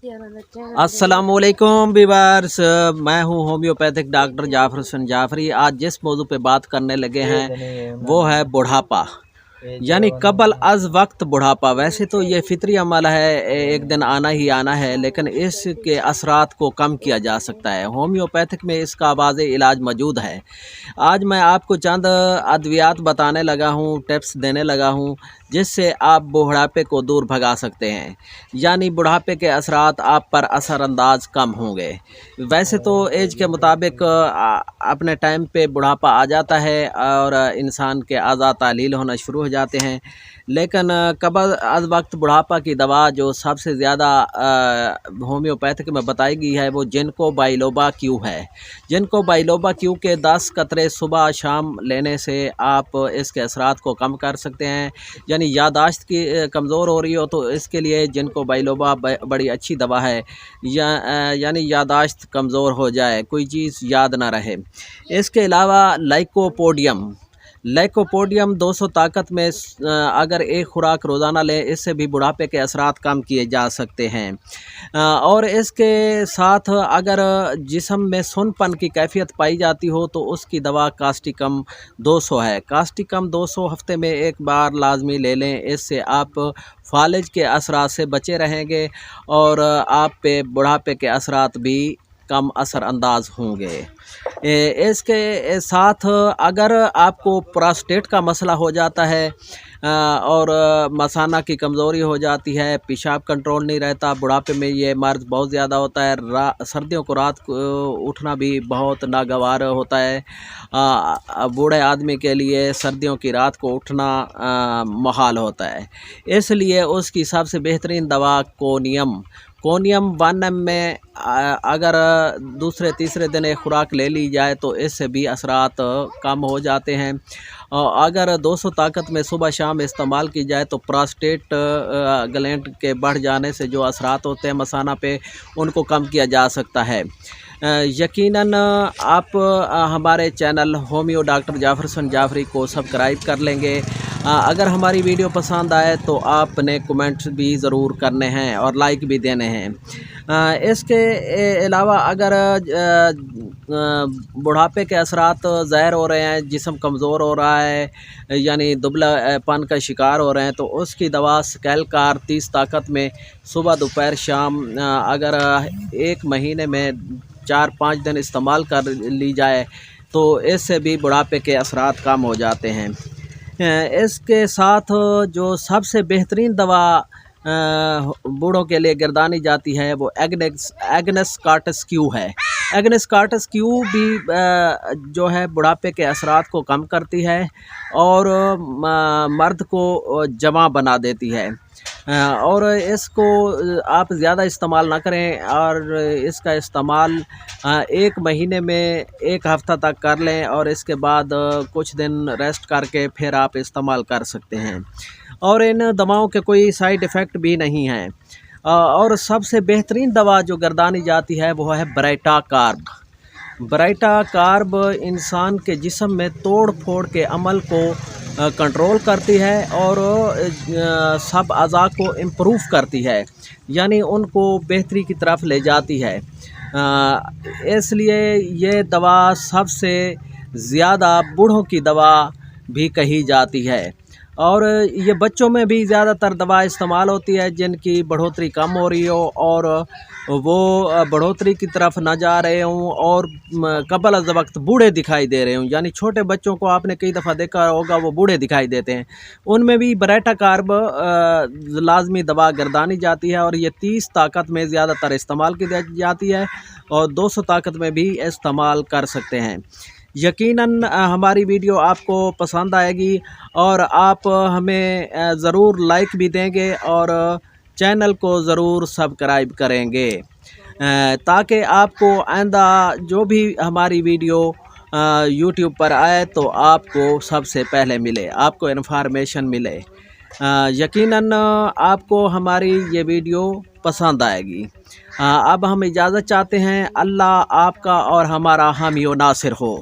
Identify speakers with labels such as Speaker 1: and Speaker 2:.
Speaker 1: अस्सलाम वालेकुम व्यूअर्स, मैं हूं होम्योपैथिक डॉक्टर जाफर हुसैन जाफरी। आज जिस मौजू पे बात करने लगे हैं वो है बुढ़ापा, यानी कबल अज़ वक्त बुढ़ापा। वैसे तो ये फितरी अमल है, एक दिन आना ही आना है, लेकिन इसके असरात को कम किया जा सकता है। होम्योपैथिक में इसका वाज़ इलाज मौजूद है। आज मैं आपको चंद अद्वियात बताने लगा हूँ, टिप्स देने लगा हूँ, जिससे आप बुढ़ापे को दूर भगा सकते हैं, यानी बुढ़ापे के असरात आप पर असरअंदाज कम होंगे। वैसे तो एज के मुताबिक अपने टाइम पे बुढ़ापा आ जाता है और इंसान के आज़ा तालील होना शुरू हो जाते हैं, लेकिन कबल अज़ वक्त बुढ़ापा की दवा जो सबसे ज़्यादा होम्योपैथिक में बताई गई है वो जिनको बाइलोबा क्यू है। जिनको बाइलोबा क्यू के 10 कतरे सुबह शाम लेने से आप इसके असरात को कम कर सकते हैं। यानी यादाश्त की कमज़ोर हो रही हो तो इसके लिए जिनको बाइलोबा बड़ी अच्छी दवा है, यानी यादाश्त कमज़ोर हो जाए, कोई चीज़ याद ना रहे। इसके अलावा लाइकोपोडियम 200 ताकत में अगर एक खुराक रोज़ाना लें, इससे भी बुढ़ापे के असरात कम किए जा सकते हैं। और इसके साथ अगर जिस्म में सुनपन की कैफियत पाई जाती हो तो उसकी दवा कास्टिकम 200 है। कास्टिकम 200 हफ्ते में एक बार लाजमी ले लें, इससे आप फालिज के असरात से बचे रहेंगे और आप पे बुढ़ापे के असरात भी कम असरअंदाज होंगे। इसके साथ अगर आपको प्रोस्टेट का मसला हो जाता है और मसाना की कमज़ोरी हो जाती है, पेशाब कंट्रोल नहीं रहता, बुढ़ापे में ये मर्ज़ बहुत ज़्यादा होता है। सर्दियों को रात को उठना भी बहुत नागवार होता है। बूढ़े आदमी के लिए सर्दियों की रात को उठना मुहाल होता है, इसलिए उसकी सबसे बेहतरीन दवा कोनियम 1 में अगर दूसरे तीसरे दिन एक खुराक ले ली जाए तो इससे भी असरात कम हो जाते हैं। और अगर 200 ताकत में सुबह शाम इस्तेमाल की जाए तो प्रोस्टेट ग्लैंड के बढ़ जाने से जो असरात होते हैं मसाना पे, उनको कम किया जा सकता है। यकीनन आप हमारे channel homeo doctor Jafar Hussain Jafri को सब्सक्राइब कर लेंगे। अगर हमारी वीडियो पसंद आए तो आपने कमेंट्स भी ज़रूर करने हैं और लाइक भी देने हैं। इसके अलावा अगर बुढ़ापे के असरात ज़ाहिर हो रहे हैं, जिस्म कमज़ोर हो रहा है, यानी दुबलापन का शिकार हो रहे हैं, तो उसकी दवा स्केलकार 30 ताकत में सुबह दोपहर शाम अगर एक महीने में 4-5 दिन इस्तेमाल कर ली जाए तो इससे भी बुढ़ापे के असरात कम हो जाते हैं। इसके साथ जो सबसे बेहतरीन दवा बूढ़ों के लिए गिरदानी जाती है वो एग्नेस कार्टस क्यू है। एग्नेस कार्टस क्यू भी जो है बुढ़ापे के असरात को कम करती है और मर्द को जवां बना देती है। और इसको आप ज़्यादा इस्तेमाल ना करें और इसका इस्तेमाल 1 महीने में 1 हफ़्ता तक कर लें और इसके बाद कुछ दिन रेस्ट करके फिर आप इस्तेमाल कर सकते हैं। और इन दवाओं के कोई साइड इफ़ेक्ट भी नहीं हैं। और सबसे बेहतरीन दवा जो गर्दानी जाती है वो है ब्राइटा कार्ब इंसान के जिस्म में तोड़ फोड़ के अमल को कंट्रोल करती है और सब अज़ा को इम्प्रूव करती है, यानी उनको बेहतरी की तरफ ले जाती है। इसलिए ये दवा सबसे ज़्यादा बूढ़ों की दवा भी कही जाती है। और ये बच्चों में भी ज़्यादातर दवा इस्तेमाल होती है जिनकी बढ़ोतरी कम हो रही हो और वो बढ़ोतरी की तरफ ना जा रहे हों और कबल अज़ वक्त बूढ़े दिखाई दे रहे हों। यानी छोटे बच्चों को आपने कई दफ़ा देखा होगा वो बूढ़े दिखाई देते हैं, उनमें भी ब्राइटा कार्ब लाजमी दवा गर्दानी जाती है और ये 30 ताकत में ज़्यादातर इस्तेमाल की जाती है और 200 ताकत में भी इस्तेमाल कर सकते हैं। यकीनन हमारी वीडियो आपको पसंद आएगी और आप हमें ज़रूर लाइक भी देंगे और चैनल को ज़रूर सब्सक्राइब करेंगे, ताकि आपको आइंदा जो भी हमारी वीडियो यूट्यूब पर आए तो आपको सबसे पहले मिले, आपको इन्फॉर्मेशन मिले। यकीनन आपको हमारी ये वीडियो पसंद आएगी। अब हम इजाज़त चाहते हैं। अल्लाह आपका और हमारा हामी व नासिर हो।